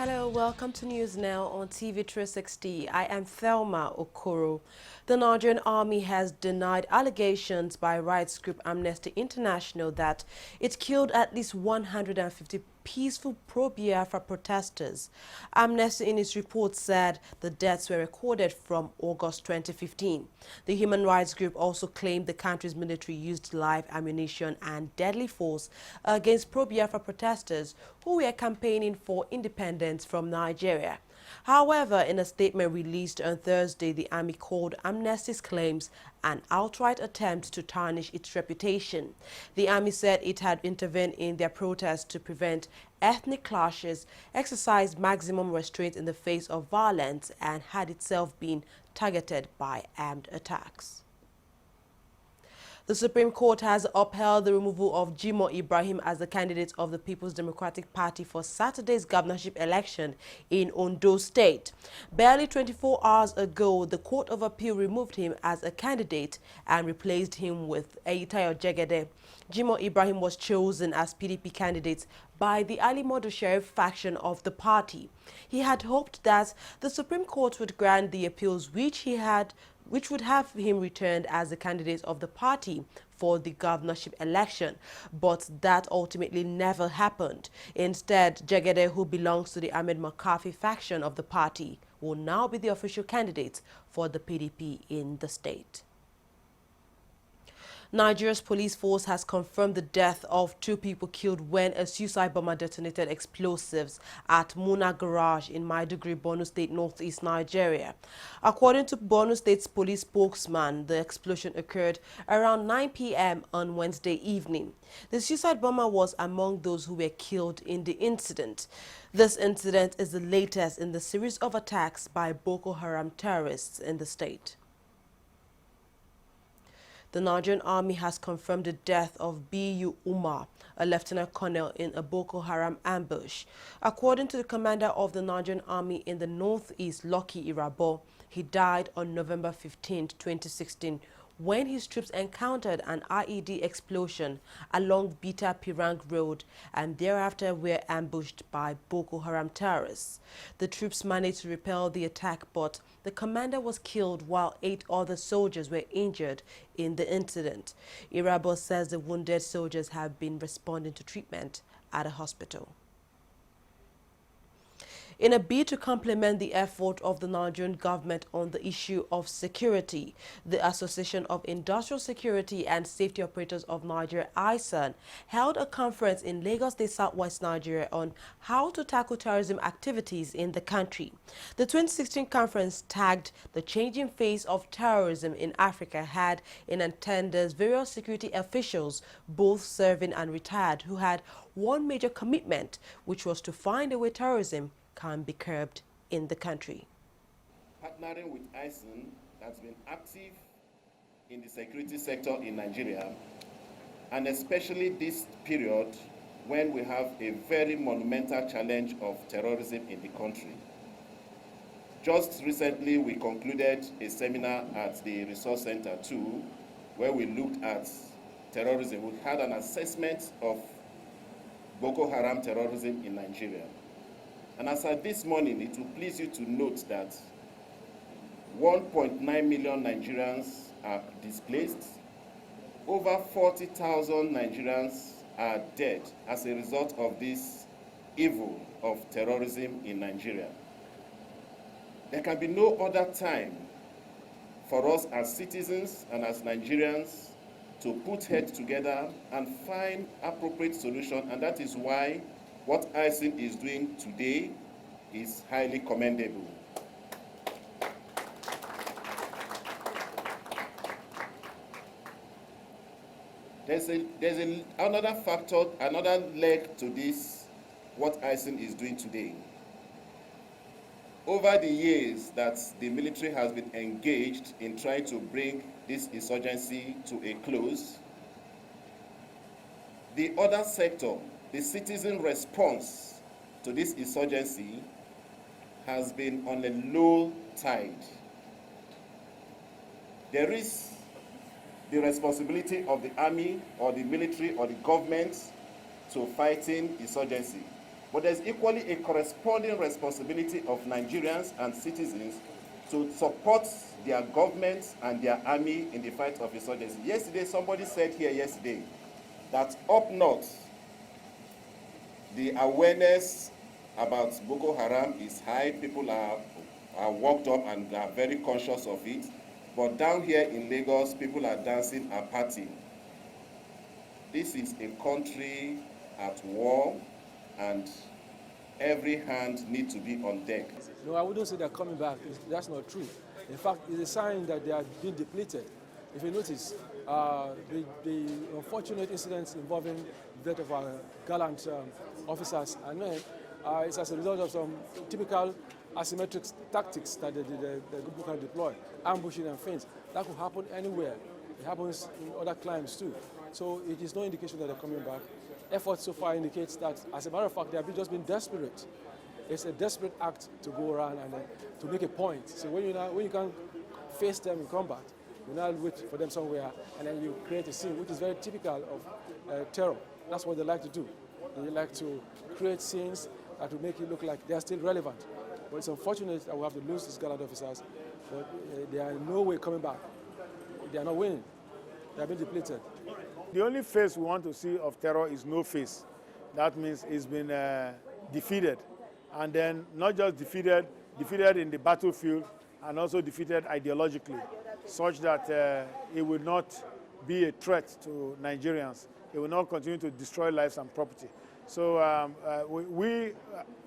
Hello, welcome to News Now on TV360. I am Thelma Okoro. The Nigerian Army has denied allegations by rights group Amnesty International that it killed at least 150 peaceful pro-Biafra protesters. Amnesty in its report said the deaths were recorded from August 2015. The human rights group also claimed the country's military used live ammunition and deadly force against pro-Biafra protesters who were campaigning for independence from Nigeria. However, in a statement released on Thursday, the army called Amnesty's claims an outright attempt to tarnish its reputation. The army said it had intervened in their protest to prevent ethnic clashes, exercised maximum restraint in the face of violence, and had itself been targeted by armed attacks. The Supreme Court has upheld the removal of Jimoh Ibrahim as the candidate of the People's Democratic Party for Saturday's governorship election in Ondo State. Barely 24 hours ago, the Court of Appeal removed him as a candidate and replaced him with Eyitayo Jegede. Jimoh Ibrahim was chosen as PDP candidate by the Ali Modu Sheriff faction of the party. He had hoped that the Supreme Court would grant the appeals which would have him returned as the candidate of the party for the governorship election, but that ultimately never happened. Instead, Jegede, who belongs to the Ahmed McCarthy faction of the party, will now be the official candidate for the PDP in the state. Nigeria's police force has confirmed the death of 2 people killed when a suicide bomber detonated explosives at Muna Garage in Maiduguri, Ondo State, northeast Nigeria. According to Ondo State's police spokesman, the explosion occurred around 9 p.m. on Wednesday evening. The suicide bomber was among those who were killed in the incident. This incident is the latest in the series of attacks by Boko Haram terrorists in the state. The Nigerian Army has confirmed the death of B.U. Umar, a lieutenant colonel in a Boko Haram ambush. According to the commander of the Nigerian Army in the northeast, Lucky Irabo, he died on November 15, 2016, when his troops encountered an IED explosion along Bita Pirang Road and thereafter were ambushed by Boko Haram terrorists. The troops managed to repel the attack, but the commander was killed while 8 other soldiers were injured in the incident. Irabo says the wounded soldiers have been responding to treatment at a hospital. In a bid to complement the effort of the Nigerian government on the issue of security, the Association of Industrial Security and Safety Operators of Nigeria, ISAN, held a conference in Lagos State, Southwest Nigeria on how to tackle terrorism activities in the country. The 2016 conference, tagged "The Changing Face of Terrorism in Africa," had in attendance various security officials, both serving and retired, who had one major commitment, which was to find a way terrorism can be curbed in the country. Partnering with ISAN has been active in the security sector in Nigeria, and especially this period when we have a very monumental challenge of terrorism in the country. Just recently, we concluded a seminar at the Resource Center 2, where we looked at terrorism. We had an assessment of Boko Haram terrorism in Nigeria. And as of this morning, it will please you to note that 1.9 million Nigerians are displaced. Over 40,000 Nigerians are dead as a result of this evil of terrorism in Nigeria. There can be no other time for us as citizens and as Nigerians to put heads together and find appropriate solution, and that is why what ISAN is doing today is highly commendable. There's another factor, another leg to this, what ISAN is doing today. Over the years that the military has been engaged in trying to bring this insurgency to a close, the other sector, the citizen response to this insurgency, has been on a low tide. There is the responsibility of the army or the military or the government to fighting insurgency. But there's equally a corresponding responsibility of Nigerians and citizens to support their governments and their army in the fight of insurgency. Yesterday, somebody said here yesterday that up north, the awareness about Boko Haram is high. People are worked up and are very conscious of it. But down here in Lagos, people are dancing and partying. This is a country at war, and every hand needs to be on deck. No, I wouldn't say they're coming back. That's not true. In fact, it's a sign that they are being depleted. If you notice, the unfortunate incidents involving the death of our gallant officers and men is as a result of some typical asymmetric tactics that the Boko Haram deploy, ambushing and feints. That could happen anywhere. It happens in other climes too. So it is no indication that they're coming back. Effort so far indicates that, as a matter of fact, they have just been desperate. It's a desperate act to go around and to make a point. So when you can't face them in combat, you now wait for them somewhere and then you create a scene, which is very typical of terror. That's what they like to do. They like to create scenes that will make it look like they are still relevant. But it's unfortunate that we have to lose these gallant officers, but they are in no way coming back. They are not winning. They have been depleted. The only face we want to see of terror is no face. That means it's been defeated. And then not just defeated in the battlefield, and also defeated ideologically, such that it will not be a threat to Nigerians. It will not continue to destroy lives and property. So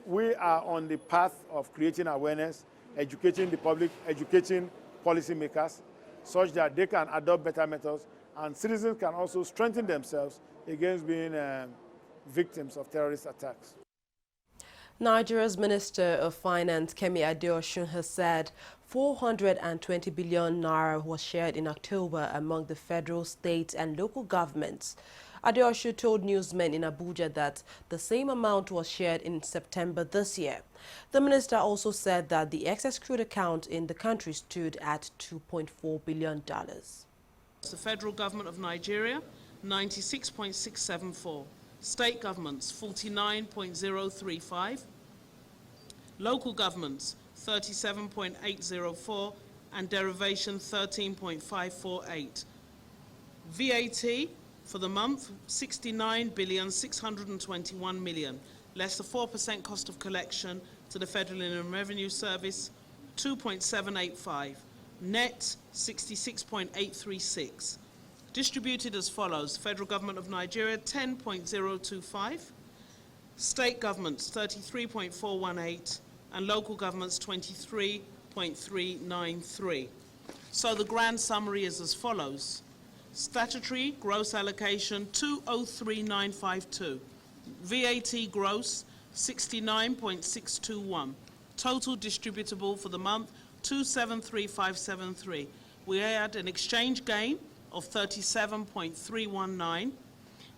we are on the path of creating awareness, educating the public, educating policymakers, such that they can adopt better methods, and citizens can also strengthen themselves against being victims of terrorist attacks. Nigeria's Minister of Finance, Kemi Adeosun, has said 420 billion naira was shared in October among the federal, state and local governments. Adeosun told newsmen in Abuja that the same amount was shared in September this year. The minister also said that the excess crude account in the country stood at $2.4 billion. The federal government of Nigeria, 96.674. State governments, 49.035. Local governments, 37.804. And derivation, 13.548. VAT for the month, 69,621 million, less the 4% cost of collection to the Federal Inland Revenue Service, 2.785. Net, 66.836. Distributed as follows: Federal Government of Nigeria, 10.025. State governments, 33.418. And local governments, 23.393. So the grand summary is as follows. Statutory gross allocation, 203,952. VAT gross, 69.621. Total distributable for the month, 273,573. We had an exchange gain of 37.319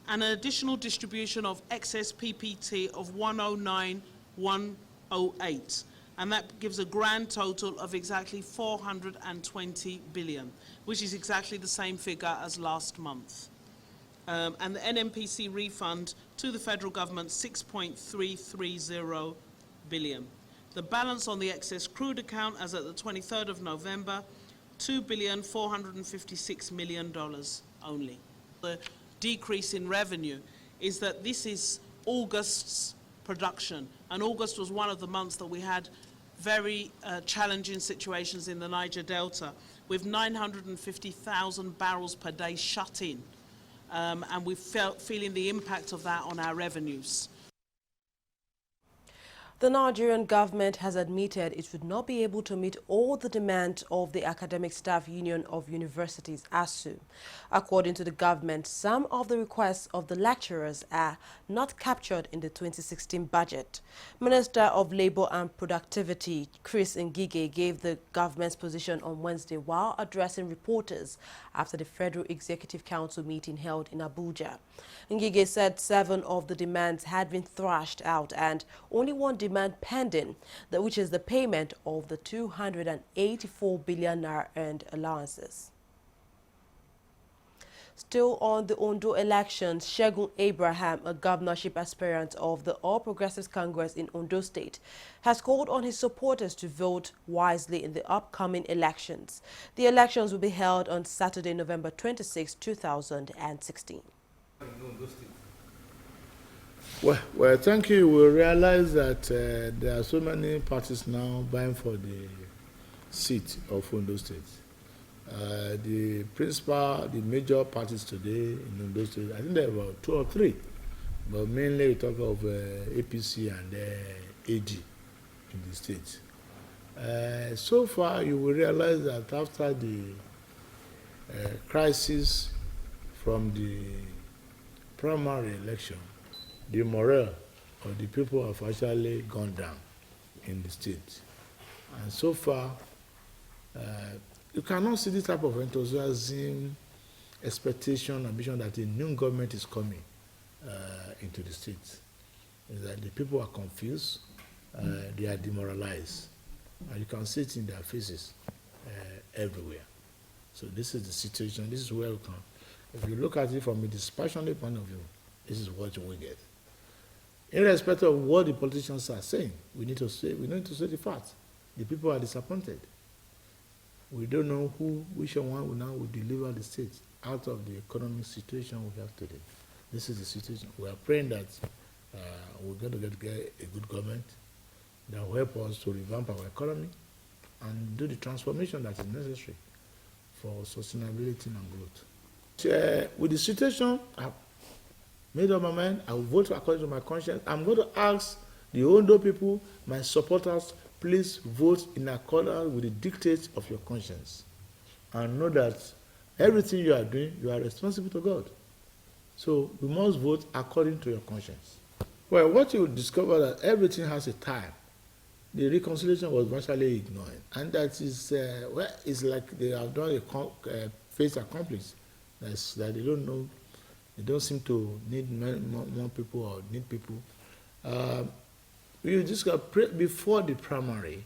and an additional distribution of excess PPT of 109,108. And that gives a grand total of exactly 420 billion, which is exactly the same figure as last month. And the NMPC refund to the federal government, 6.330 billion. The balance on the excess crude account as at the 23rd of November, $2,456 million only. The decrease in revenue is that this is August's production, and August was one of the months that we had very challenging situations in the Niger Delta, with 950,000 barrels per day shut in, and we're feeling the impact of that on our revenues. The Nigerian government has admitted it would not be able to meet all the demands of the Academic Staff Union of Universities, ASU. According to the government, some of the requests of the lecturers are not captured in the 2016 budget. Minister of Labour and Productivity, Chris Ngige, gave the government's position on Wednesday while addressing reporters after the Federal Executive Council meeting held in Abuja. Ngige said 7 of the demands had been thrashed out and only one demand pending, which is the payment of the 284 billion naira earned allowances. Still on the Ondo elections, Segun Abraham, a governorship aspirant of the All Progressives Congress in Ondo State, has called on his supporters to vote wisely in the upcoming elections. The elections will be held on Saturday, November 26, 2016. Well, thank you. We realize that there are so many parties now vying for the seat of Ondo State. The major parties today in Ondo State, I think there are about 2 or 3, but mainly we talk of APC and AG in the state. So far, you will realize that after the crisis from the primary election, the morale of the people have actually gone down in the state. And so far, you cannot see this type of enthusiasm, expectation, ambition that a new government is coming into the state. Is that the people are confused, they are demoralized, and you can see it in their faces everywhere. So this is the situation. This is where we come. If you look at it from a dispassionate point of view, this is what we get. Irrespective of what the politicians are saying, we need to say the facts. The people are disappointed. We don't know which one will deliver the state out of the economic situation we have today. This is the situation. We are praying that we're going to get a good government that will help us to revamp our economy and do the transformation that is necessary for sustainability and growth. With the situation, I've made up my mind. I will vote according to my conscience. I'm going to ask the Ondo people, my supporters, please vote in accordance with the dictates of your conscience. And know that everything you are doing, you are responsible to God. So we must vote according to your conscience. Well, what you discover that everything has a time. The reconciliation was virtually ignored. And that is, it's like they have done a fait accomplished. That they don't know, they don't seem to need more people or need people. We just got before the primary,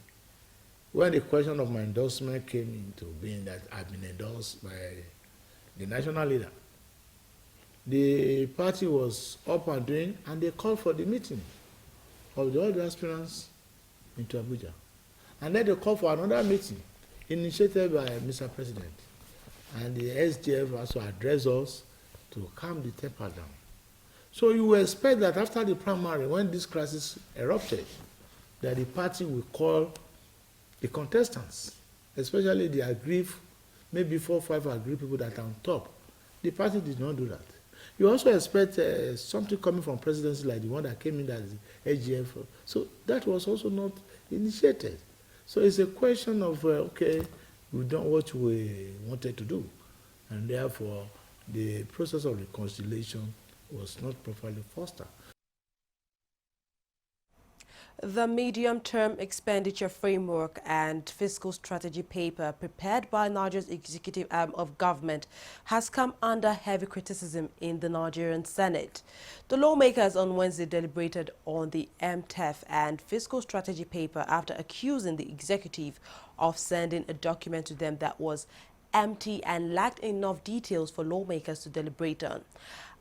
when the question of my endorsement came into being that I've been endorsed by the national leader, the party was up and doing, and they called for the meeting of all the aspirants into Abuja. And then they called for another meeting initiated by Mr. President. And the SGF also addressed us to calm the temper down. So you will expect that after the primary, when this crisis erupted, that the party will call the contestants, especially the aggrieved, maybe 4 or 5 aggrieved people that are on top. The party did not do that. You also expect something coming from presidency like the one that came in as SGF. So that was also not initiated. So it's a question of, okay, we've done what we wanted to do. And therefore, the process of reconciliation was not properly fostered. The medium-term expenditure framework and fiscal strategy paper prepared by Nigeria's executive arm of government has come under heavy criticism in the Nigerian Senate. The lawmakers on Wednesday deliberated on the MTEF and fiscal strategy paper after accusing the executive of sending a document to them that was empty and lacked enough details for lawmakers to deliberate on.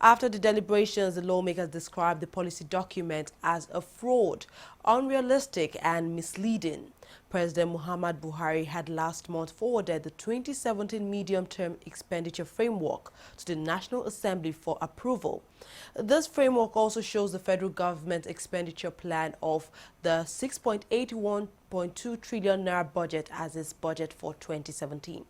After the deliberations, the lawmakers described the policy document as a fraud, unrealistic and misleading. President Muhammad Buhari had last month forwarded the 2017 medium-term expenditure framework to the National Assembly for approval. This framework also shows the federal government expenditure plan of the 6.81.2 trillion naira budget as its budget for 2017.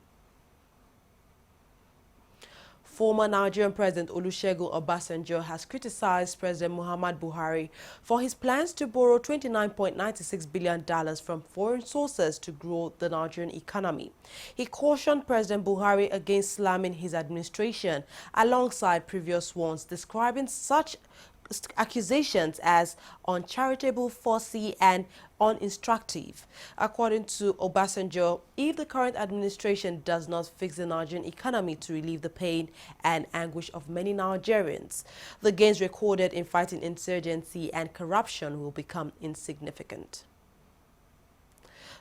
Former Nigerian President Olusegun Obasanjo has criticized President Muhammad Buhari for his plans to borrow $29.96 billion from foreign sources to grow the Nigerian economy. He cautioned President Buhari against slamming his administration alongside previous ones, describing such accusations as uncharitable, fussy and uninstructive. According to Obasanjo, if the current administration does not fix the Nigerian economy to relieve the pain and anguish of many Nigerians, the gains recorded in fighting insurgency and corruption will become insignificant.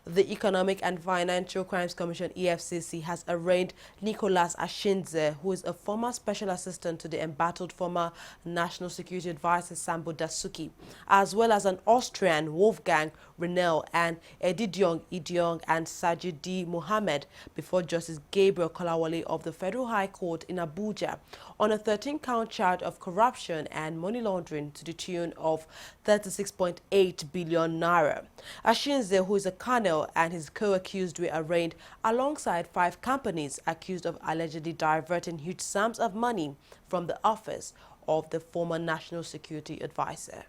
The Economic and Financial Crimes Commission, EFCC, has arraigned Nicholas Ashinze, who is a former special assistant to the embattled former National Security Advisor Sambo Dasuki, as well as an Austrian, Wolfgang Renel, and Edidiong Idiong and Sajid D. Mohammed before Justice Gabriel Kolawole of the Federal High Court in Abuja on a 13-count charge of corruption and money laundering to the tune of 36.8 billion naira. Ashinze, who is a colonel, and his co-accused were arraigned alongside 5 companies accused of allegedly diverting huge sums of money from the office of the former National Security Advisor.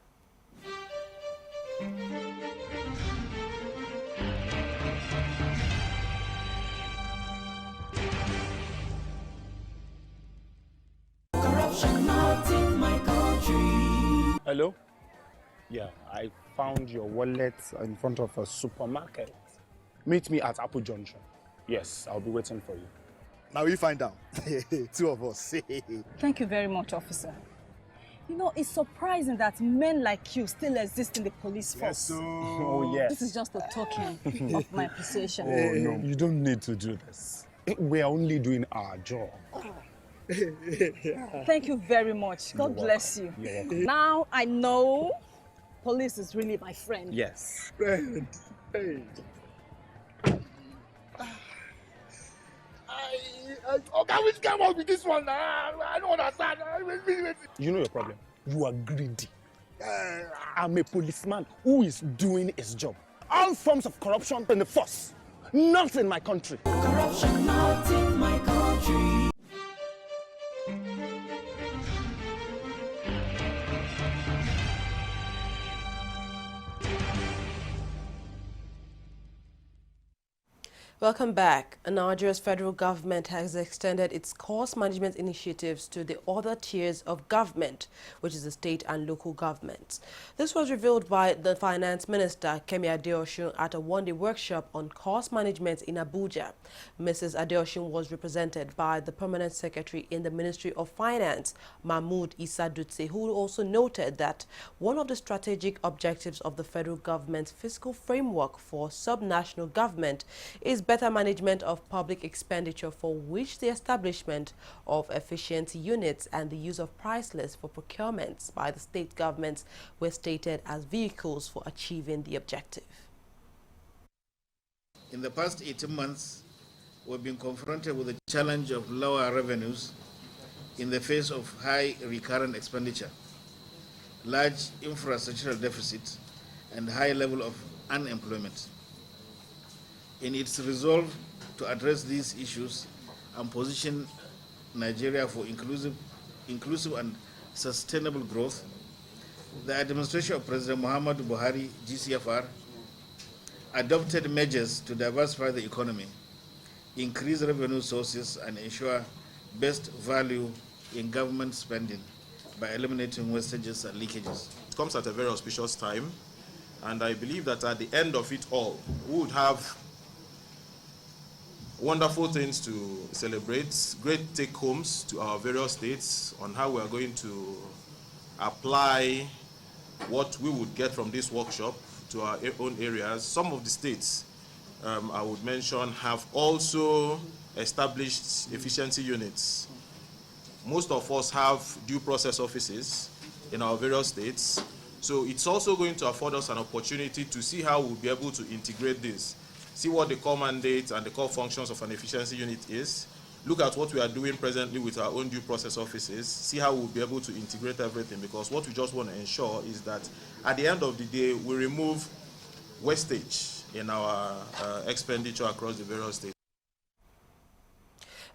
Hello? Yeah, I found your wallet in front of a supermarket. Meet me at Apple Junction. Yes, I'll be waiting for you. Now we find out. 2 of us. Thank you very much, officer. You know, it's surprising that men like you still exist in the police force. Yes, so... Oh, yes. This is just a token of my appreciation. Oh, no, you don't need to do this. We are only doing our job. Thank you very much. God bless you. You're welcome. Now I know police is really my friend. Yes. Friend. Hey. Okay, which came up with this one? I don't understand. You know your problem. You are greedy. I'm a policeman who is doing his job. All forms of corruption in the force. Not in my country. Corruption not in my country. Welcome back. Nigeria's federal government has extended its cost management initiatives to the other tiers of government, which is the state and local governments. This was revealed by the Finance Minister, Kemi Adeosun, at a one-day workshop on cost management in Abuja. Mrs. Adeosun was represented by the Permanent Secretary in the Ministry of Finance, Mahmood Issa Dutse, who also noted that one of the strategic objectives of the federal government's fiscal framework for subnational government is better management of public expenditure, for which the establishment of efficiency units and the use of price lists for procurements by the state governments were stated as vehicles for achieving the objective. In the past 18 months, we've been confronted with the challenge of lower revenues in the face of high recurrent expenditure, large infrastructural deficit, and high level of unemployment. In its resolve to address these issues and position Nigeria for inclusive and sustainable growth, the administration of President Muhammadu Buhari, GCFR, adopted measures to diversify the economy, increase revenue sources, and ensure best value in government spending by eliminating wastages and leakages. It comes at a very auspicious time, and I believe that at the end of it all, we would have wonderful things to celebrate, great take-homes to our various states on how we are going to apply what we would get from this workshop to our own areas. Some of the states I would mention have also established efficiency units. Most of us have due process offices in our various states, so it's also going to afford us an opportunity to see how we'll be able to integrate this. See what the core mandate and the core functions of an efficiency unit is, look at what we are doing presently with our own due process offices, see how we'll be able to integrate everything, because what we just want to ensure is that at the end of the day, we remove wastage in our expenditure across the various states.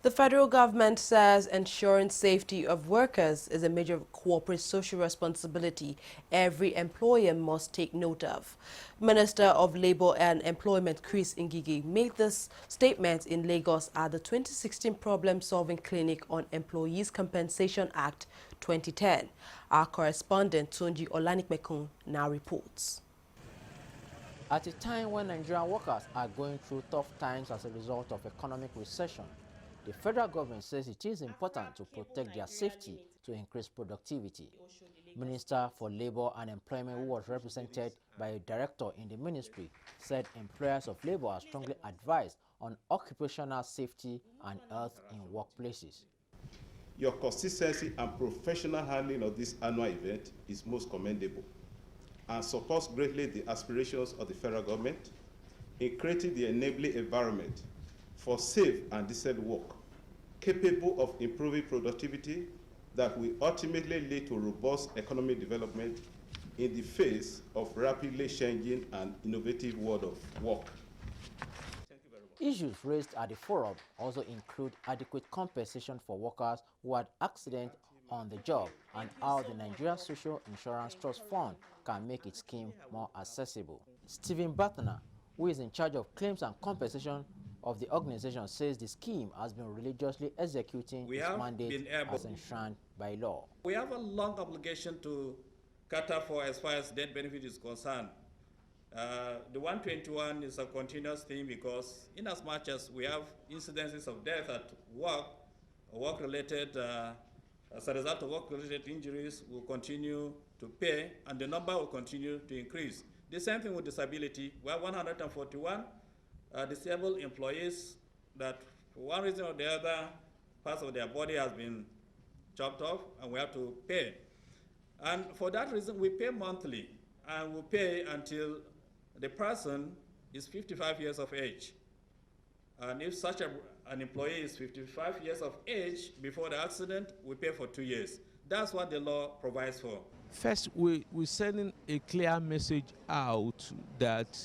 The federal government says ensuring safety of workers is a major corporate social responsibility every employer must take note of. Minister of Labour and Employment Chris Ngige made this statement in Lagos at the 2016 Problem-Solving Clinic on Employees Compensation Act 2010. Our correspondent Tunji Olanikmekun now reports. At a time when Nigerian workers are going through tough times as a result of economic recession, the federal government says it is important to protect their safety to increase productivity. Minister for Labor and Employment, who was represented by a director in the ministry, said employers of labor are strongly advised on occupational safety and health in workplaces. Your consistency and professional handling of this annual event is most commendable and supports greatly the aspirations of the federal government in creating the enabling environment for safe and decent work, capable of improving productivity that will ultimately lead to robust economic development in the face of rapidly changing and innovative world of work. Thank you very much. Issues raised at the forum also include adequate compensation for workers who had accidents on the job and how the Nigeria Social Insurance Trust Fund can make its scheme more accessible. Stephen Batner, who is in charge of claims and compensation of the organization, says the scheme has been religiously executing its mandate as enshrined by law. We have a long obligation to cater for as far as death benefit is concerned. The 121 is a continuous thing because in as much as we have incidences of death at work, work-related, as a result of work-related injuries, will continue to pay and the number will continue to increase. The same thing with disability. We have 141 disabled employees that for one reason or the other, parts of their body has been chopped off and we have to pay. And for that reason, we pay monthly and we pay until the person is 55 years of age. And if such an employee is 55 years of age before the accident, we pay for 2 years. That's what the law provides for. First, we're sending a clear message out that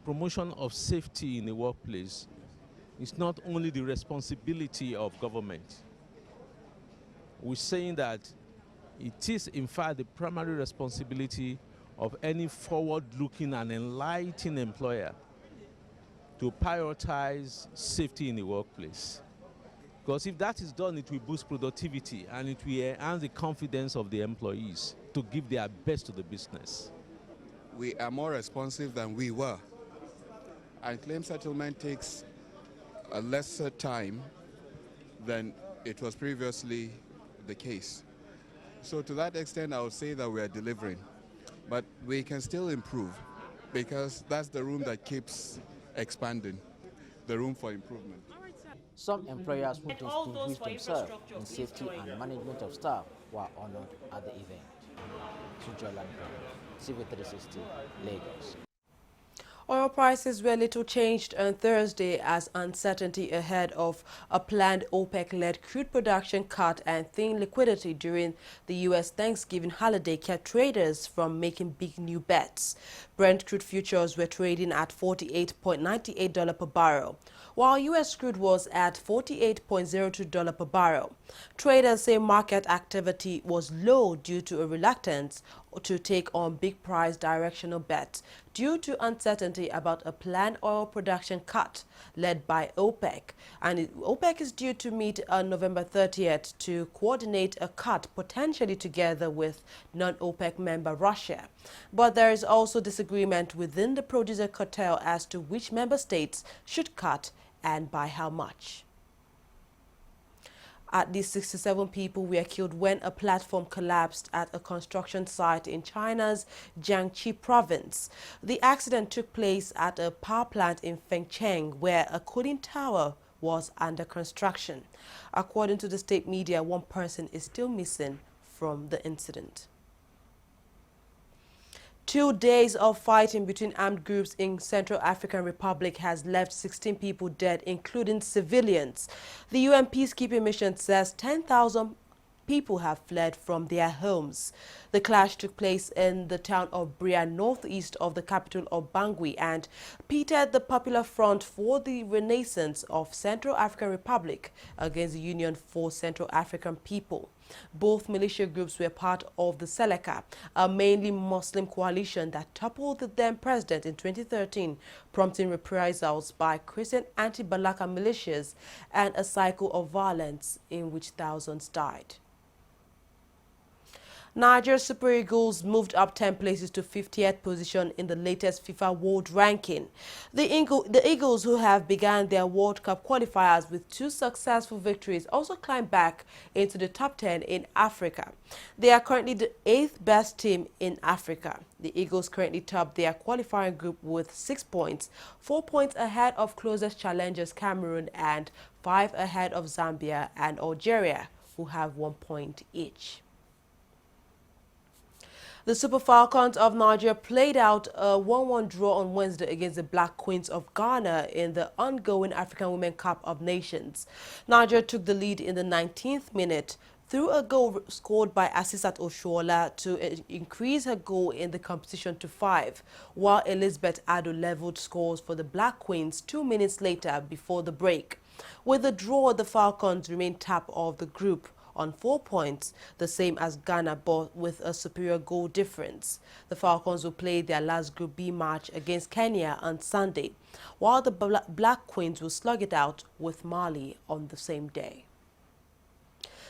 promotion of safety in the workplace is not only the responsibility of government. We're saying that it is, in fact, the primary responsibility of any forward-looking and enlightened employer to prioritize safety in the workplace. Because if that is done, it will boost productivity and it will enhance the confidence of the employees to give their best to the business. We are more responsive than we were. And claim settlement takes a lesser time than it was previously the case. So to that extent, I would say that we are delivering. But we can still improve because that's the room that keeps expanding, the room for improvement. Some employers who distinguished themselves in safety and management of staff were honored at the event. Sujolan, TV360, Lagos. Oil prices were little changed on Thursday as uncertainty ahead of a planned OPEC-led crude production cut and thin liquidity during the U.S. Thanksgiving holiday kept traders from making big new bets. Brent crude futures were trading at $48.98 per barrel, while U.S. crude was at $48.02 per barrel. Traders say market activity was low due to a reluctance to take on big price directional bets due to uncertainty about a planned oil production cut led by OPEC. And OPEC is due to meet on November 30th to coordinate a cut potentially together with non-OPEC member Russia. But there is also disagreement within the producer cartel as to which member states should cut and by how much. At least 67 people were killed when a platform collapsed at a construction site in China's Jiangxi province. The accident took place at a power plant in Fengcheng, where a cooling tower was under construction. According to the state media, one person is still missing from the incident. 2 days of fighting between armed groups in Central African Republic has left 16 people dead, including civilians. The UN peacekeeping mission says 10,000 people have fled from their homes. The clash took place in the town of Bria, northeast of the capital of Bangui, and pitted the Popular Front for the Renaissance of Central African Republic against the Union for Central African People. Both militia groups were part of the Seleka, a mainly Muslim coalition that toppled the then president in 2013, prompting reprisals by Christian anti-Balaka militias and a cycle of violence in which thousands died. Nigeria's Super Eagles moved up 10 places to 50th position in the latest FIFA World Ranking. The Eagles, who have begun their World Cup qualifiers with 2 successful victories, also climbed back into the top 10 in Africa. They are currently the 8th best team in Africa. The Eagles currently top their qualifying group with 6 points, 4 points ahead of closest challengers Cameroon and 5 ahead of Zambia and Algeria, who have 1 point each. The Super Falcons of Nigeria played out a 1-1 draw on Wednesday against the Black Queens of Ghana in the ongoing African Women Cup of Nations. Nigeria took the lead in the 19th minute through a goal scored by Asisat Oshoala to increase her goal in the competition to 5, while Elizabeth Ado leveled scores for the Black Queens 2 minutes later before the break. With the draw, the Falcons remain top of the group on 4 points, the same as Ghana, but with a superior goal difference. The Falcons will play their last Group B match against Kenya on Sunday, while the Black Queens will slug it out with Mali on the same day.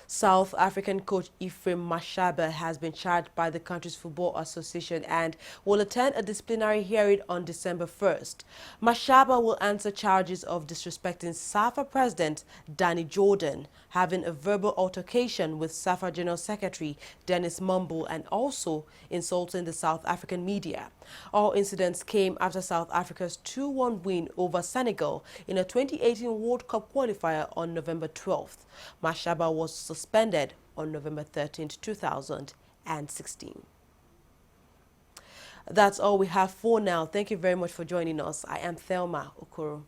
South African coach Ephraim Mashaba has been charged by the country's Football Association and will attend a disciplinary hearing on December 1st. Mashaba will answer charges of disrespecting SAFA President Danny Jordan, having a verbal altercation with SAFA General Secretary Dennis Mumble, and also insulting the South African media. All incidents came after South Africa's 2-1 win over Senegal in a 2018 World Cup qualifier on November 12th. Mashaba was suspended on November 13, 2016. That's all we have for now. Thank you very much for joining us. I am Thelma Okoro.